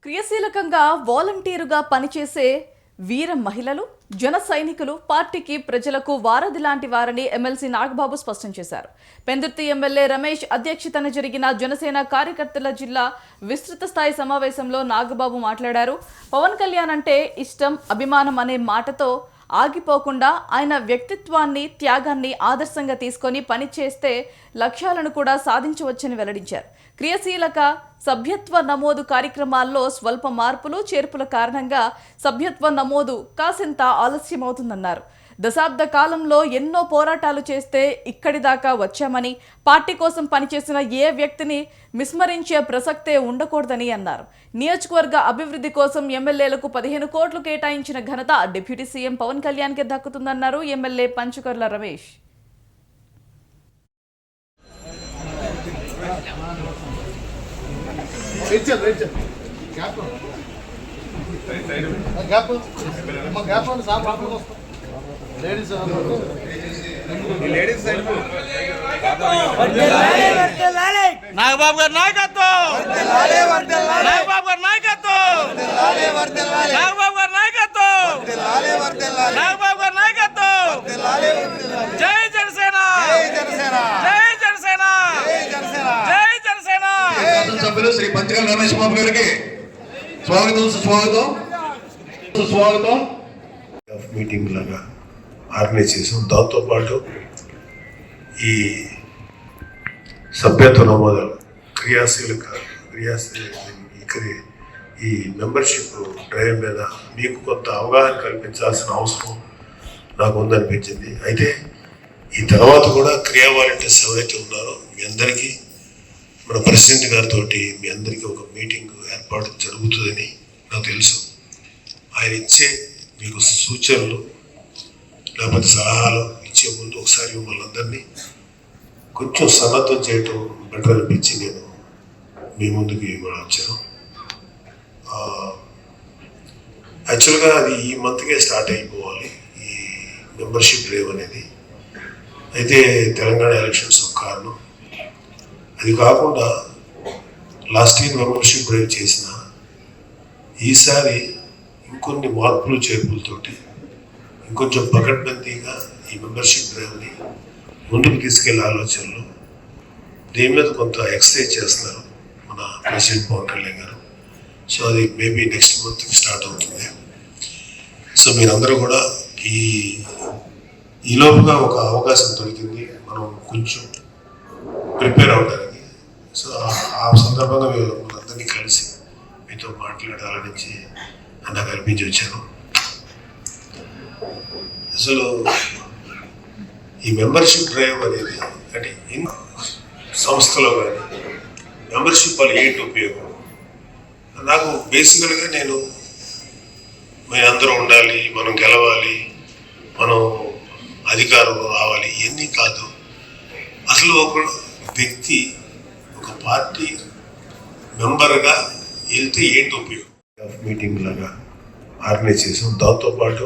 క్రియాశీలకంగా వాలంటీరుగా పనిచేసే వీర మహిళలు జన సైనికులు పార్టీకి ప్రజలకు వారధి లాంటి వారని ఎమ్మెల్సీ నాగబాబు స్పష్టం చేశారు. పెందుర్తి ఎమ్మెల్యే రమేష్ అధ్యక్షతన జరిగిన జనసేన కార్యకర్తల జిల్లా విస్తృత స్థాయి సమావేశంలో నాగబాబు మాట్లాడారు. పవన్ కళ్యాణ్ అంటే ఇష్టం, అభిమానం అనే మాటతో ఆగిపోకుండా ఆయన వ్యక్తిత్వాన్ని, త్యాగాన్ని ఆదర్శంగా తీసుకొని పనిచేస్తే లక్ష్యాలను కూడా సాధించవచ్చని వెల్లడించారు. క్రియాశీలక సభ్యత్వ నమోదు కార్యక్రమాల్లో స్వల్ప మార్పులు చేర్పుల కారణంగా సభ్యత్వ నమోదు కాసింత ఆలస్యమవుతుందన్నారు. దశాబ్ద కాలంలో ఎన్నో పోరాటాలు చేస్తే ఇక్కడి దాకా వచ్చామని, పార్టీ కోసం పనిచేసిన ఏ వ్యక్తిని విస్మరించే ప్రసక్తే ఉండకూడదని అన్నారు. నియోజకవర్గ అభివృద్ధి కోసం ఎమ్మెల్యేలకు 15 కోట్లు కేటాయించిన ఘనత డిప్యూటీ సీఎం పవన్ కళ్యాణ్కే దక్కుతుందన్నారు ఎమ్మెల్యే పంచుకర్ల రమేష్. నాగబాబు గారి నాయకత్వం, నాగబాబు గారి నాయకత్వం, నాగబాబు గారి నాయకత్వం, నాగబాబు గారి నాయకత్వం. జై జనసేన, జై జనసేన, జై జనసేన. సభ్యులు శ్రీ పంచకర్ల రమేష్ బాబు గారికి స్వాగతం, సుస్వాగతం, సుస్వాగతం. మీటింగ్ లాగా ఆర్గనైజ్ చేసాం. దాంతోపాటు ఈ సభ్యత్వ నమోదాలు ఈ మెంబర్షిప్ డ్రైవ్ మీద మీకు కొంత అవగాహన కల్పించాల్సిన అవసరం నాకు ఉందనిపించింది. అయితే ఈ తర్వాత కూడా క్రియా వాలంటీర్స్ ఎవరైతే ఉన్నారో మీ అందరికీ మన ప్రెసిడెంట్ గారితో మీ అందరికీ ఒక మీటింగ్ ఏర్పాటు జరుగుతుందని నాకు తెలుసు. ఆయన ఇచ్చే మీకు సూచనలు లేకపోతే సలహాలు ఇచ్చే ముందు ఒకసారి మిమ్మల్ని అందరినీ కొంచెం సన్నద్ధం చేయటం బెటర్ అనిపించి నేను మీ ముందుకు వచ్చాను. యాక్చువల్గా అది ఈ మంత్కే స్టార్ట్ అయిపోవాలి, ఈ మెంబర్షిప్ డ్రైవ్ అనేది. అయితే తెలంగాణ ఎలక్షన్స్ ఒక కారణం. అది కాకుండా లాస్ట్ ఇయర్ మెంబర్షిప్ డ్రైవ్ చేసిన ఈసారి ఇంకొన్ని మార్పులు చేర్పులతోటి ఇంకొంచెం పకడ్బందీగా ఈ మెంబర్షిప్ డ్రైవ్ని ముందుకు తీసుకెళ్లే ఆలోచనలు, దీని మీద కొంత ఎక్సర్సైజ్ చేస్తున్నారు మన ప్రెసిడెంట్ పవన్ కళ్యాణ్ గారు. సో అది మేబీ నెక్స్ట్ మంత్కి స్టార్ట్ అవుతుంది. సో మీరందరూ కూడా ఈ లోపుగా ఒక అవకాశం దొరికింది మనం కొంచెం ప్రిపేర్ అవడానికి. సో ఆ సందర్భంగా మనందరినీ కలిసి మీతో మాట్లాడాలని నాకు అనిపించి వచ్చాను. అసలు ఈ మెంబర్షిప్ డ్రైవ్ అనేది అంటే సంస్థలో కానీ మెంబర్షిప్ వల్ల ఏంటి ఉపయోగం? నాకు బేసికల్గా అందరూ ఉండాలి, మనం గెలవాలి, మనం అధికారం రావాలి, ఇవన్నీ కాదు. అసలు ఒక వ్యక్తి ఒక పార్టీ మెంబర్గా వెళ్తే ఏంటి ఉపయోగం? మీటింగ్ లాగా ఆర్గనైజ్ చేసాం. దాంతోపాటు